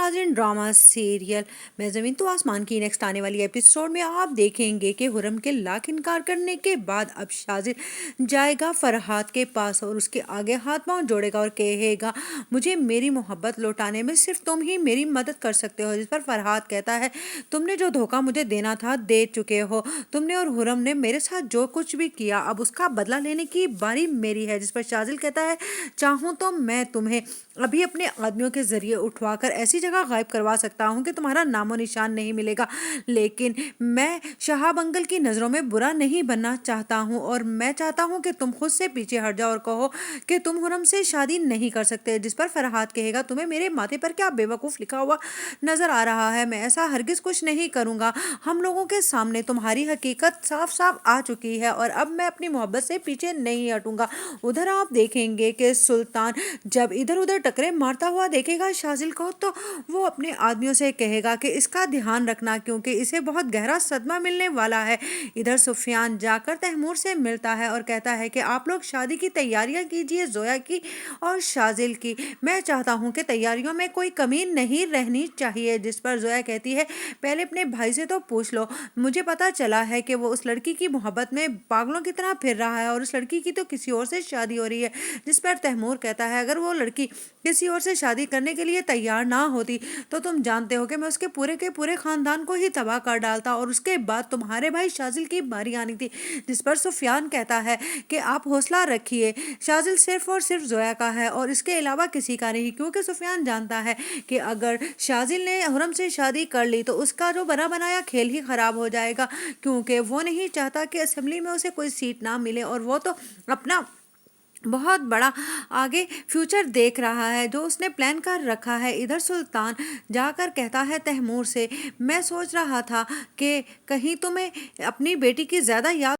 नाज़रीन, drama serial मैं ज़मीन तो आसमान की नेक्स्ट आने वाली एपिसोड में आप देखेंगे कि हुरम के लाख इनकार करने के बाद अब शाजिल जाएगा फरहाद के पास और उसके आगे हाथ पांव जोड़ेगा और कहेगा, मुझे मेरी मोहब्बत लौटाने में सिर्फ तुम ही मेरी मदद कर सकते हो। जिस पर फरहाद कहता है, तुमने जो धोखा मुझे देना था दे चुके हो। तुमने और हुरम ने मेरे साथ जो कुछ भी किया, अब उसका बदला लेने की बारी मेरी है। जिस पर शाजिल कहता है, चाहूँ तो मैं तुम्हें अभी अपने आदमियों के जरिए उठवाकर ऐसी जगह गायब करवा सकता हूँ कि तुम्हारा नामो निशान नहीं मिलेगा, लेकिन मैं शहाब अंकल की नज़रों में बुरा नहीं बनना चाहता हूँ और मैं चाहता हूँ कि तुम खुद से पीछे हट जाओ और कहो कि तुम हुरम से शादी नहीं कर सकते। जिस पर फरहाद कहेगा, तुम्हें मेरे माथे पर क्या बेवकूफ़ लिखा हुआ नज़र आ रहा है? मैं ऐसा हरगिज़ कुछ नहीं करूँगा। हम लोगों के सामने तुम्हारी हकीकत साफ साफ आ चुकी है और अब मैं अपनी मोहब्बत से पीछे नहीं हटूंगा। उधर आप देखेंगे कि सुल्तान जब इधर उधर टकरे मारता हुआ देखेगा शाजिल को, तो वो अपने आदमियों से कहेगा कि इसका ध्यान रखना क्योंकि इसे बहुत गहरा सदमा मिलने वाला है। इधर सुफियान जाकर तैमूर से मिलता है और कहता है कि आप लोग शादी की तैयारियां कीजिए, जोया की और शाजिल की। मैं चाहता हूं कि तैयारियों में कोई कमी नहीं रहनी चाहिए। जिस पर जोया कहती है, पहले अपने भाई से तो पूछ लो। मुझे पता चला है कि वो उस लड़की की मोहब्बत में पागलों की तरह फिर रहा है और उस लड़की की तो किसी और से शादी हो रही है। जिस पर तैमूर कहता है, अगर वो लड़की किसी और से शादी करने के लिए तैयार ना होती तो तुम जानते हो कि मैं उसके पूरे के पूरे खानदान को ही तबाह कर डालता और उसके बाद तुम्हारे भाई शाजिल की बारी आनी थी। जिस पर सुफियान कहता है कि आप हौसला रखिए, शाजिल सिर्फ और सिर्फ जोया का है और इसके अलावा किसी का नहीं, क्योंकि सुफियान जानता है कि अगर शाजिल ने हुरम से शादी कर ली तो उसका जो बना बनाया खेल ही खराब हो जाएगा, क्योंकि वो नहीं चाहता कि असेंबली में उसे कोई सीट ना मिले और वो तो अपना बहुत बड़ा आगे फ्यूचर देख रहा है जो उसने प्लान कर रखा है। इधर सुल्तान जाकर कहता है तैमूर से, मैं सोच रहा था कि कहीं तुम्हें अपनी बेटी की ज़्यादा याद